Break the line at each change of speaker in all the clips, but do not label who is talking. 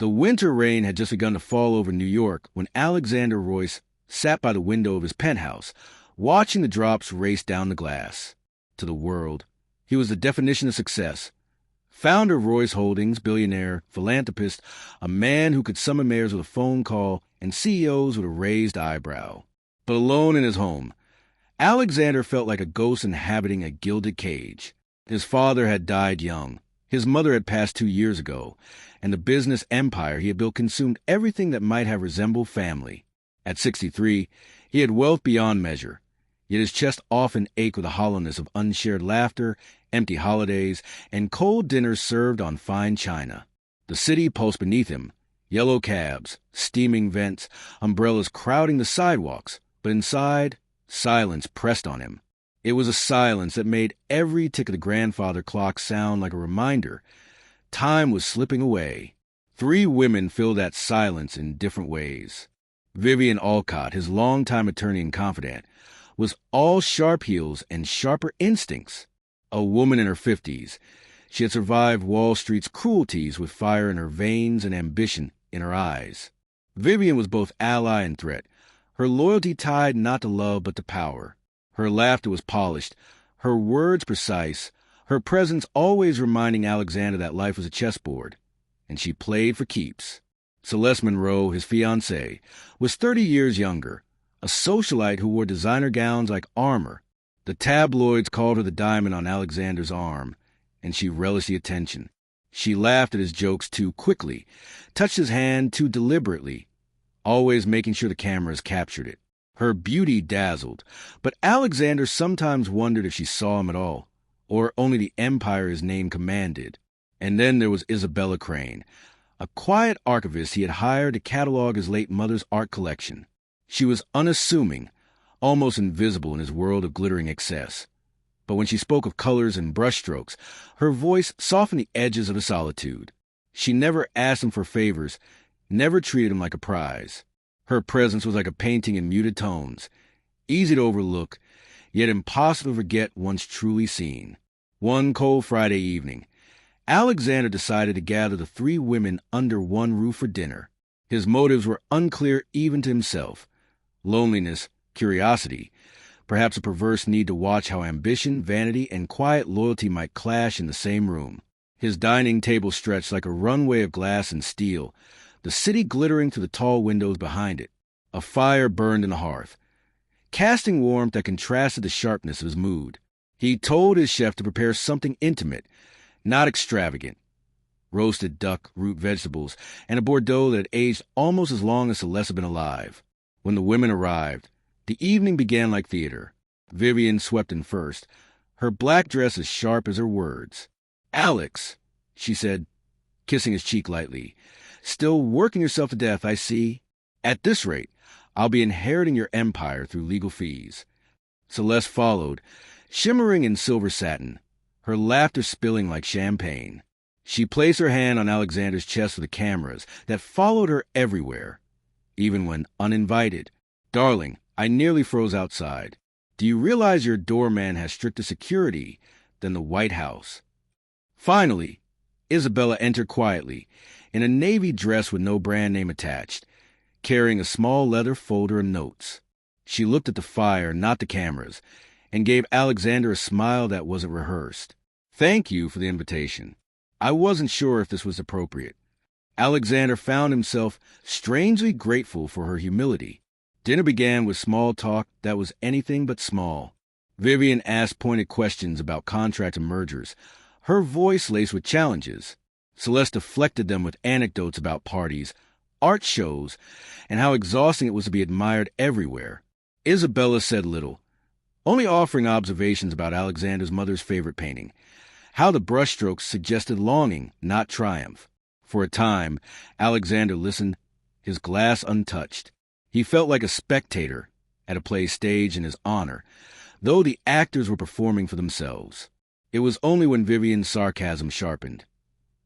The winter rain had just begun to fall over New York when Alexander Royce sat by the window of his penthouse, watching the drops race down the glass. To the world, he was the definition of success. Founder of Royce Holdings, billionaire, philanthropist, a man who could summon mayors with a phone call and CEOs with a raised eyebrow. But alone in his home, Alexander felt like a ghost inhabiting a gilded cage. His father had died young. His mother had passed 2 years ago, and the business empire he had built consumed everything that might have resembled family. At 63, he had wealth beyond measure, yet his chest often ached with the hollowness of unshared laughter, empty holidays, and cold dinners served on fine china. The city pulsed beneath him, yellow cabs, steaming vents, umbrellas crowding the sidewalks, but inside, silence pressed on him. It was a silence that made every tick of the grandfather clock sound like a reminder. Time was slipping away. 3 women filled that silence in different ways. Vivian Alcott, his longtime attorney and confidant, was all sharp heels and sharper instincts. A woman in her 50s, she had survived Wall Street's cruelties with fire in her veins and ambition in her eyes. Vivian was both ally and threat, her loyalty tied not to love but to power. Her laughter was polished, her words precise, her presence always reminding Alexander that life was a chessboard, and she played for keeps. Celeste Monroe, his fiancée, was 30 years younger, a socialite who wore designer gowns like armor. The tabloids called her the diamond on Alexander's arm, and she relished the attention. She laughed at his jokes too quickly, touched his hand too deliberately, always making sure the cameras captured it. Her beauty dazzled, but Alexander sometimes wondered if she saw him at all, or only the empire his name commanded. And then there was Isabella Crane, a quiet archivist he had hired to catalog his late mother's art collection. She was unassuming, almost invisible in his world of glittering excess. But when she spoke of colors and brushstrokes, her voice softened the edges of the solitude. She never asked him for favors, never treated him like a prize. Her presence was like a painting in muted tones, easy to overlook, yet impossible to forget once truly seen. One cold Friday evening, Alexander decided to gather the 3 women under one roof for dinner. His motives were unclear even to himself. Loneliness, curiosity, perhaps a perverse need to watch how ambition, vanity, and quiet loyalty might clash in the same room. His dining table stretched like a runway of glass and steel, the city glittering through the tall windows behind it. A fire burned in the hearth, casting warmth that contrasted the sharpness of his mood. He told his chef to prepare something intimate, not extravagant. Roasted duck, root vegetables, and a Bordeaux that had aged almost as long as Celeste had been alive. When the women arrived, the evening began like theater. Vivian swept in first, her black dress as sharp as her words. "Alex," she said, kissing his cheek lightly. "Still working yourself to death, I see. At this rate, I'll be inheriting your empire through legal fees." Celeste followed, shimmering in silver satin, her laughter spilling like champagne. She placed her hand on Alexander's chest with the cameras that followed her everywhere, even when uninvited. "Darling, I nearly froze outside. Do you realize your doorman has stricter security than the White House?" Finally, Isabella entered quietly, in a navy dress with no brand name attached, carrying a small leather folder of notes. She looked at the fire, not the cameras, and gave Alexander a smile that wasn't rehearsed. "Thank you for the invitation. I wasn't sure if this was appropriate." Alexander found himself strangely grateful for her humility. Dinner began with small talk that was anything but small. Vivian asked pointed questions about contracts and mergers, her voice laced with challenges. Celeste deflected them with anecdotes about parties, art shows, and how exhausting it was to be admired everywhere. Isabella said little, only offering observations about Alexander's mother's favorite painting, how the brushstrokes suggested longing, not triumph. For a time, Alexander listened, his glass untouched. He felt like a spectator at a play staged in his honor, though the actors were performing for themselves. It was only when Vivian's sarcasm sharpened.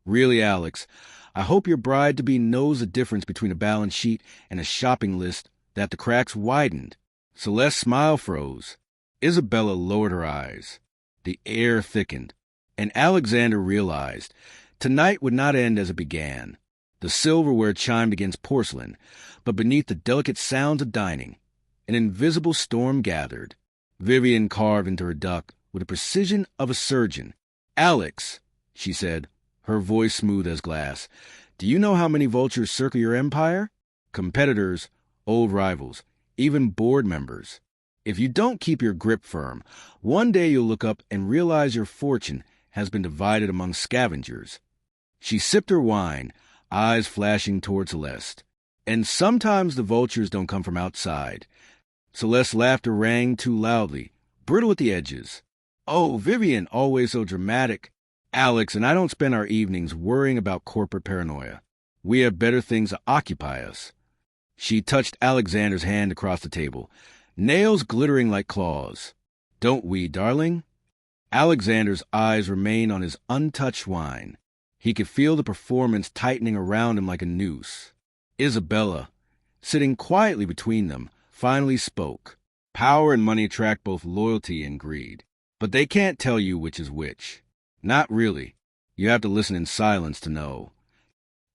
"Really, Alex, I hope your bride-to-be knows the difference between a balance sheet and a shopping list," that the cracks widened. Celeste's smile froze. Isabella lowered her eyes. The air thickened, and Alexander realized tonight would not end as it began. The silverware chimed against porcelain, but beneath the delicate sounds of dining, an invisible storm gathered. Vivian carved into her duck with the precision of a surgeon. "Alex," she said, her voice smooth as glass, "do you know how many vultures circle your empire? Competitors, old rivals, even board members. If you don't keep your grip firm, one day you'll look up and realize your fortune has been divided among scavengers." She sipped her wine, eyes flashing toward Celeste. "And sometimes the vultures don't come from outside." Celeste's laughter rang too loudly, brittle at the edges. "Oh, Vivian, always so dramatic. Alex and I don't spend our evenings worrying about corporate paranoia. We have better things to occupy us." She touched Alexander's hand across the table, nails glittering like claws. "Don't we, darling?" Alexander's eyes remained on his untouched wine. He could feel the performance tightening around him like a noose. Isabella, sitting quietly between them, finally spoke. "Power and money attract both loyalty and greed, but they can't tell you which is which. Not really. You have to listen in silence to know."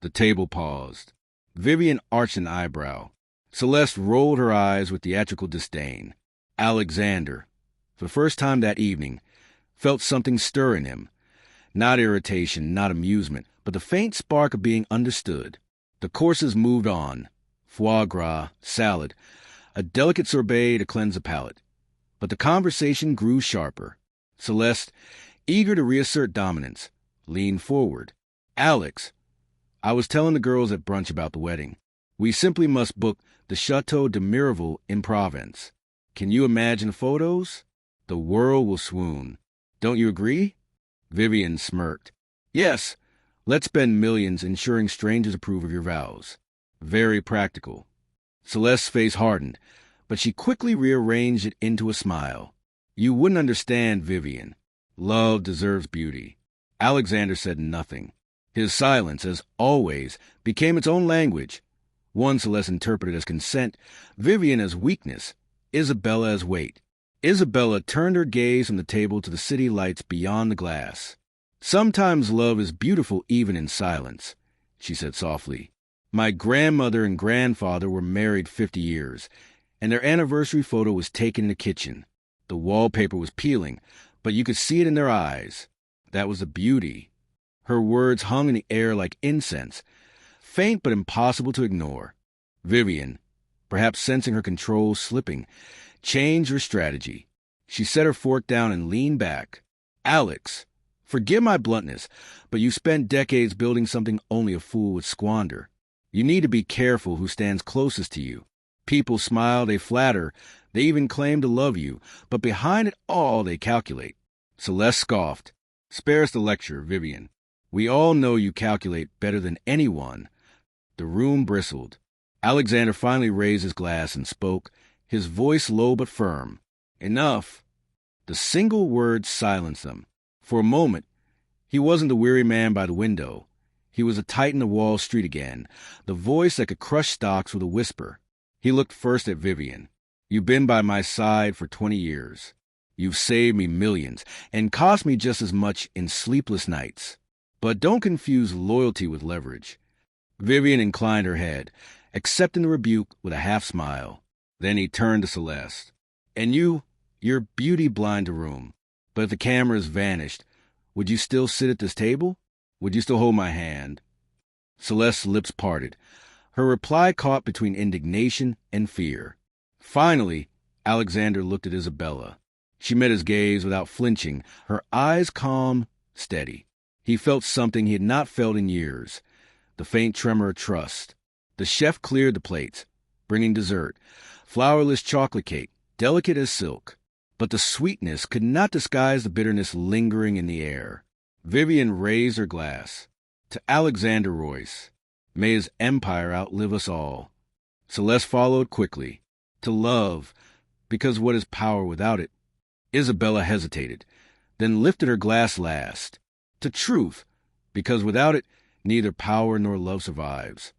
The table paused. Vivian arched an eyebrow. Celeste rolled her eyes with theatrical disdain. Alexander, for the first time that evening, felt something stir in him. Not irritation, not amusement, but the faint spark of being understood. The courses moved on. Foie gras, salad, a delicate sorbet to cleanse the palate. But the conversation grew sharper. Celeste, eager to reassert dominance, leaned forward. "Alex, I was telling the girls at brunch about the wedding. We simply must book the Chateau de Miraval in Provence. Can you imagine the photos? The world will swoon. Don't you agree?" Vivian smirked. "Yes, let's spend millions ensuring strangers approve of your vows." Very practical. Celeste's face hardened, but she quickly rearranged it into a smile. "You wouldn't understand, Vivian. Love deserves beauty." Alexander said nothing. His silence, as always, became its own language. One Celeste interpreted as consent, Vivian as weakness, Isabella as weight. Isabella turned her gaze from the table to the city lights beyond the glass. "Sometimes love is beautiful even in silence," she said softly. "My grandmother and grandfather were married 50 years, and their anniversary photo was taken in the kitchen. The wallpaper was peeling, but you could see it in their eyes. That was the beauty." Her words hung in the air like incense, faint but impossible to ignore. Vivian, perhaps sensing her control slipping, changed her strategy. She set her fork down and leaned back. "Alex, forgive my bluntness, but you spent decades building something only a fool would squander. You need to be careful who stands closest to you. People smile, they flatter, they even claim to love you, but behind it all they calculate." Celeste scoffed. "Spare us the lecture, Vivian. We all know you calculate better than anyone." The room bristled. Alexander finally raised his glass and spoke, his voice low but firm. "Enough." The single word silenced them. For a moment, he wasn't the weary man by the window. He was a titan of Wall Street again, the voice that could crush stocks with a whisper. He looked first at Vivian. "You've been by my side for 20 years. You've saved me millions, and cost me just as much in sleepless nights. But don't confuse loyalty with leverage." Vivian inclined her head, accepting the rebuke with a half-smile. Then he turned to Celeste. "And you're beauty blind to room. But if the cameras vanished, would you still sit at this table? Would you still hold my hand?" Celeste's lips parted. Her reply caught between indignation and fear. Finally, Alexander looked at Isabella. She met his gaze without flinching, her eyes calm, steady. He felt something he had not felt in years, the faint tremor of trust. The chef cleared the plates, bringing dessert, flourless chocolate cake, delicate as silk. But the sweetness could not disguise the bitterness lingering in the air. Vivian raised her glass. "To Alexander Royce. May his empire outlive us all." Celeste followed quickly. "To love, because what is power without it?" Isabella hesitated, then lifted her glass last. "To truth, because without it, neither power nor love survives."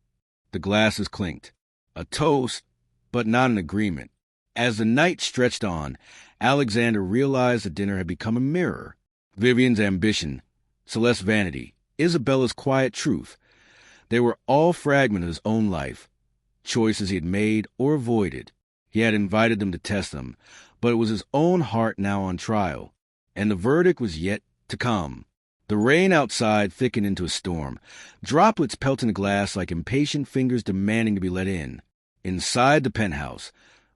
The glasses clinked. A toast, but not an agreement. As the night stretched on, Alexander realized the dinner had become a mirror. Vivian's ambition, Celeste's vanity, Isabella's quiet truth. They were all fragments of his own life, choices he had made or avoided. He had invited them to test them, but it was his own heart now on trial, and the verdict was yet to come. The rain outside thickened into a storm, droplets pelting the glass like impatient fingers demanding to be let in. Inside the penthouse,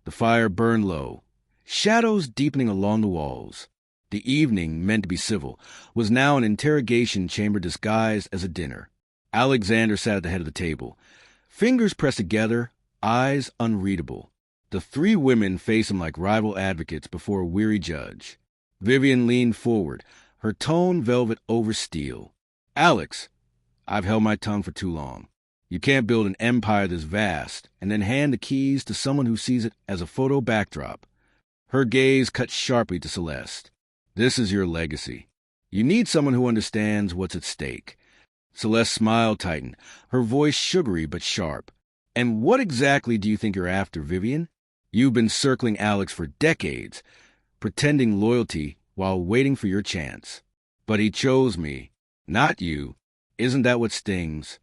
the fire burned low, shadows deepening along the walls. The evening, meant to be civil, was now an interrogation chamber disguised as a dinner. Alexander sat at the head of the table, fingers pressed together, eyes unreadable. The three women faced him like rival advocates before a weary judge. Vivian leaned forward, her tone velvet over steel. "Alex, I've held my tongue for too long. You can't build an empire this vast and then hand the keys to someone who sees it as a photo backdrop." Her gaze cut sharply to Celeste. "This is your legacy. You need someone who understands what's at stake." Celeste's smile tightened, her voice sugary but sharp. "And what exactly do you think you're after, Vivian? You've been circling Alex for decades, pretending loyalty while waiting for your chance. But he chose me, not you. Isn't that what stings?"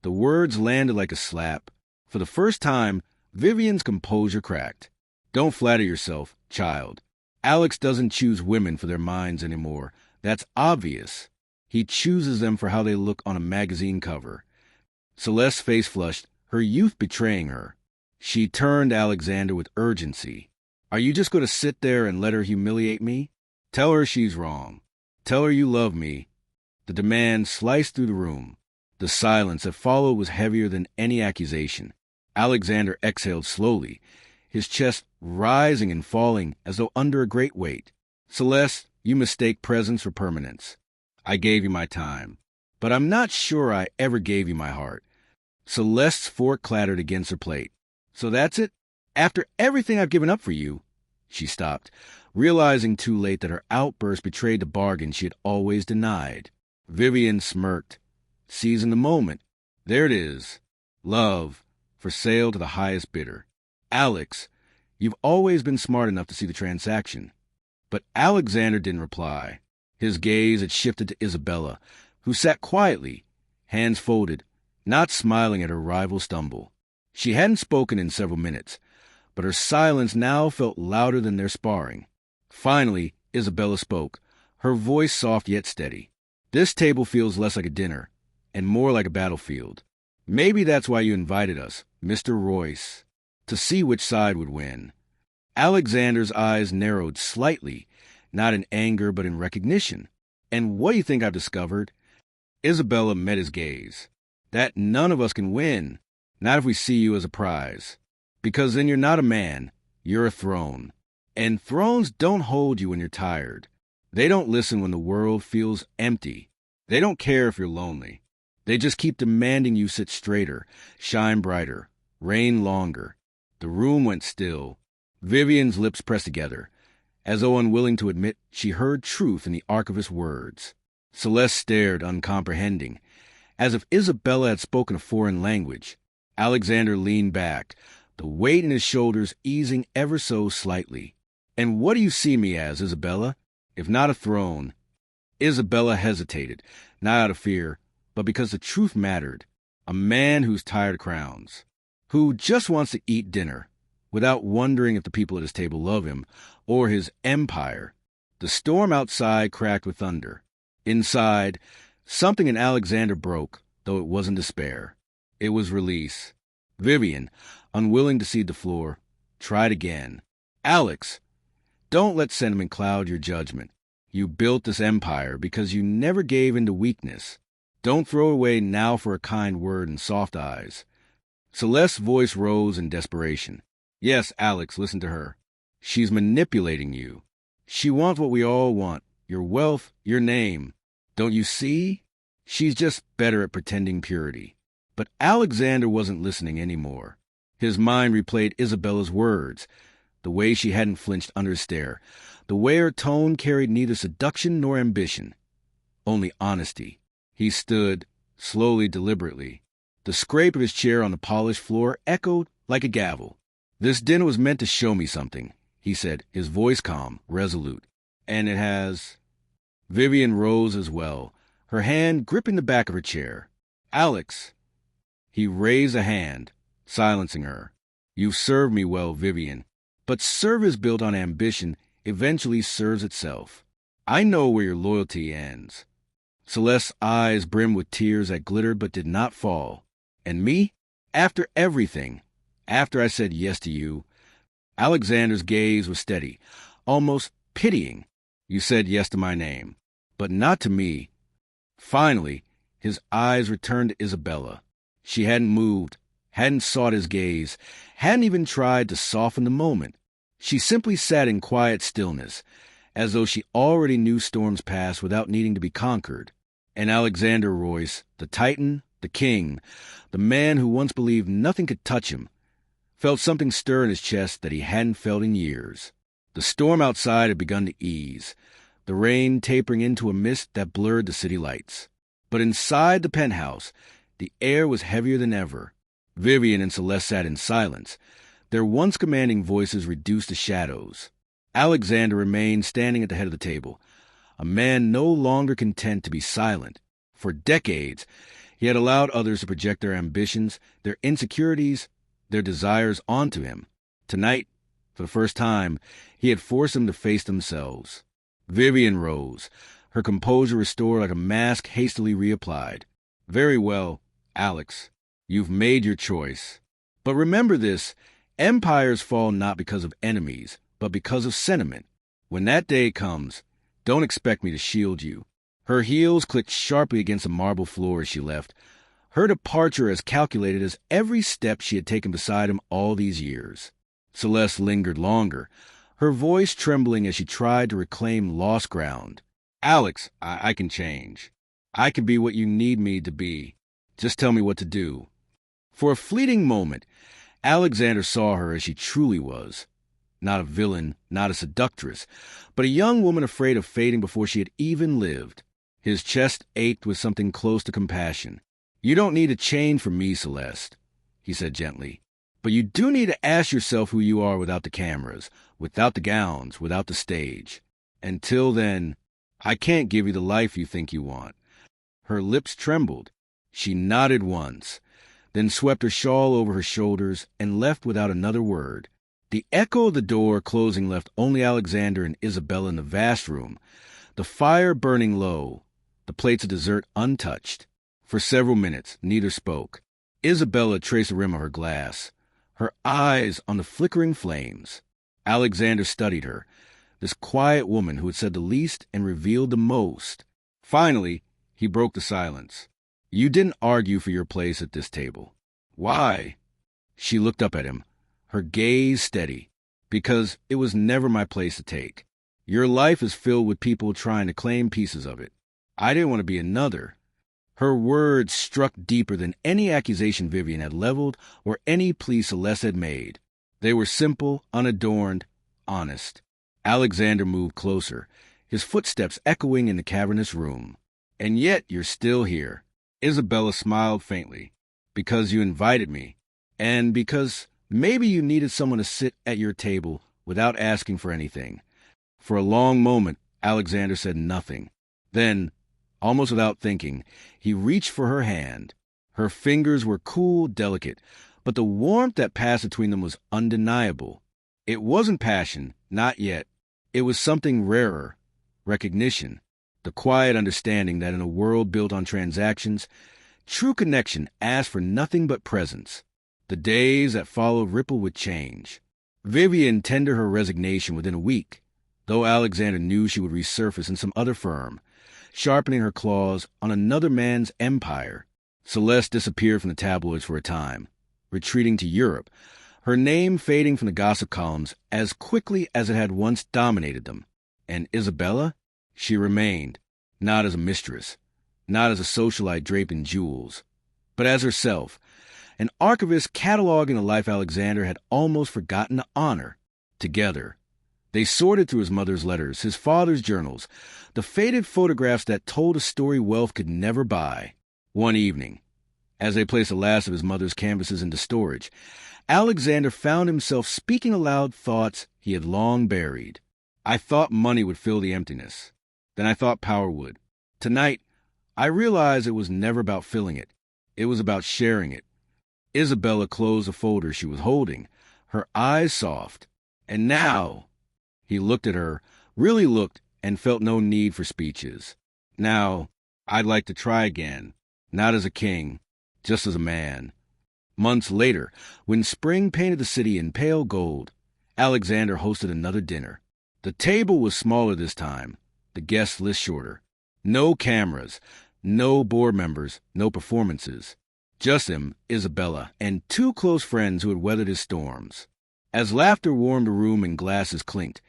The words landed like a slap. For the first time, Vivian's composure cracked. "Don't flatter yourself, child. Alex doesn't choose women for their minds anymore. That's obvious. He chooses them for how they look on a magazine cover." Celeste's face flushed, her youth betraying her. She turned to Alexander with urgency. "Are you just going to sit there and let her humiliate me? Tell her she's wrong. Tell her you love me." The demand sliced through the room. The silence that followed was heavier than any accusation. Alexander exhaled slowly, his chest rising and falling as though under a great weight. "Celeste, you mistake presence for permanence. I gave you my time, but I'm not sure I ever gave you my heart." Celeste's fork clattered against her plate. "So that's it? After everything I've given up for you?" She stopped, realizing too late that her outburst betrayed the bargain she had always denied. Vivian smirked, seizing the moment. "There it is. Love, for sale to the highest bidder. Alex, you've always been smart enough to see the transaction." But Alexander didn't reply. His gaze had shifted to Isabella, who sat quietly, hands folded, not smiling at her rival's stumble. She hadn't spoken in several minutes, but her silence now felt louder than their sparring. Finally, Isabella spoke, her voice soft yet steady. "This table feels less like a dinner, and more like a battlefield. Maybe that's why you invited us, Mr. Royce, to see which side would win." Alexander's eyes narrowed slightly, not in anger but in recognition. "And what do you think I've discovered?" Isabella met his gaze. "That none of us can win, not if we see you as a prize. Because then you're not a man, you're a throne. And thrones don't hold you when you're tired. They don't listen when the world feels empty. They don't care if you're lonely. They just keep demanding you sit straighter, shine brighter, reign longer." The room went still. Vivian's lips pressed together, as though unwilling to admit she heard truth in the archivist's words. Celeste stared, uncomprehending, as if Isabella had spoken a foreign language. Alexander leaned back, the weight in his shoulders easing ever so slightly. "And what do you see me as, Isabella? If not a throne?" Isabella hesitated, not out of fear, but because the truth mattered. A man who's tired of crowns, who just wants to eat dinner, without wondering if the people at his table love him, or his empire. The storm outside cracked with thunder. Inside, something in Alexander broke, though it wasn't despair. It was release. Vivian, unwilling to cede the floor, tried again. "Alex, don't let sentiment cloud your judgment. You built this empire because you never gave in to weakness. Don't throw it away now for a kind word and soft eyes." Celeste's voice rose in desperation. "Yes, Alex, listen to her. She's manipulating you. She wants what we all want, your wealth, your name. Don't you see? She's just better at pretending purity." But Alexander wasn't listening anymore. His mind replayed Isabella's words, the way she hadn't flinched under his stare, the way her tone carried neither seduction nor ambition, only honesty. He stood, slowly, deliberately. The scrape of his chair on the polished floor echoed like a gavel. "This dinner was meant to show me something," he said, his voice calm, resolute. "And it has." Vivian rose as well, her hand gripping the back of her chair. "Alex, He raised a hand, silencing her. "You've served me well, Vivian. But service built on ambition eventually serves itself. I know where your loyalty ends." Celeste's eyes brimmed with tears that glittered but did not fall. "And me? After everything, after I said yes to you." Alexander's gaze was steady, almost pitying. "You said yes to my name, but not to me." Finally, his eyes returned to Isabella. She hadn't moved, hadn't sought his gaze, hadn't even tried to soften the moment. She simply sat in quiet stillness, as though she already knew storms pass without needing to be conquered. And Alexander Royce, the titan, the king, the man who once believed nothing could touch him, felt something stir in his chest that he hadn't felt in years. The storm outside had begun to ease, the rain tapering into a mist that blurred the city lights. But inside the penthouse, the air was heavier than ever. Vivian and Celeste sat in silence, their once commanding voices reduced to shadows. Alexander remained standing at the head of the table, a man no longer content to be silent. For decades, he had allowed others to project their ambitions, their insecurities, their desires onto him. Tonight, for the first time, he had forced them to face themselves. Vivian rose, her composure restored like a mask hastily reapplied. "Very well, Alex. You've made your choice. But remember this, empires fall not because of enemies, but because of sentiment. When that day comes, don't expect me to shield you." Her heels clicked sharply against the marble floor as she left, her departure as calculated as every step she had taken beside him all these years. Celeste lingered longer, her voice trembling as she tried to reclaim lost ground. "Alex, I can change. I can be what you need me to be. Just tell me what to do." For a fleeting moment, Alexander saw her as she truly was. Not a villain, not a seductress, but a young woman afraid of fading before she had even lived. His chest ached with something close to compassion. "You don't need to change for me, Celeste," he said gently. "But you do need to ask yourself who you are without the cameras, without the gowns, without the stage. Until then, I can't give you the life you think you want." Her lips trembled. She nodded once, then swept her shawl over her shoulders and left without another word. The echo of the door closing left only Alexander and Isabella in the vast room, the fire burning low, the plates of dessert untouched. For several minutes, neither spoke. Isabella traced the rim of her glass, her eyes on the flickering flames. Alexander studied her, this quiet woman who had said the least and revealed the most. Finally, he broke the silence. "You didn't argue for your place at this table." "Why?" She looked up at him, her gaze steady. "Because it was never my place to take. Your life is filled with people trying to claim pieces of it. I didn't want to be another." Her words struck deeper than any accusation Vivian had leveled or any plea Celeste had made. They were simple, unadorned, honest. Alexander moved closer, his footsteps echoing in the cavernous room. "And yet you're still here." Isabella smiled faintly. "Because you invited me, and because maybe you needed someone to sit at your table without asking for anything." For a long moment, Alexander said nothing. Then, almost without thinking, he reached for her hand. Her fingers were cool, delicate, but the warmth that passed between them was undeniable. It wasn't passion, not yet. It was something rarer, recognition, the quiet understanding that in a world built on transactions, true connection asked for nothing but presence. The days that followed rippled with change. Vivian tendered her resignation within a week, though Alexander knew she would resurface in some other firm, sharpening her claws on another man's empire. Celeste disappeared from the tabloids for a time, retreating to Europe, her name fading from the gossip columns as quickly as it had once dominated them. And Isabella? She remained, not as a mistress, not as a socialite draped in jewels, but as herself, an archivist cataloging a life Alexander had almost forgotten to honor. Together, they sorted through his mother's letters, his father's journals, the faded photographs that told a story wealth could never buy. One evening, as they placed the last of his mother's canvases into storage, Alexander found himself speaking aloud thoughts he had long buried. "I thought money would fill the emptiness. Then I thought power would. Tonight, I realized it was never about filling it. It was about sharing it. Isabella closed the folder she was holding, her eyes soft. And now, he looked at her, really looked, and felt no need for speeches. Now, I'd like to try again, not as a king, just as a man. Months later, when spring painted the city in pale gold, Alexander hosted another dinner. The table was smaller this time, the guest list shorter. No cameras, no board members, no performances. Just him, Isabella, and two close friends who had weathered his storms. As laughter warmed the room and glasses clinked,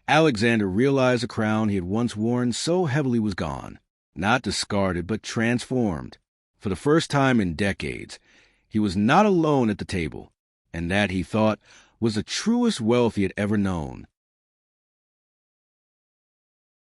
Alexander realized the crown he had once worn so heavily was gone. Not discarded, but transformed. For the first time in decades, he was not alone at the table, and that, he thought, was the truest wealth he had ever known.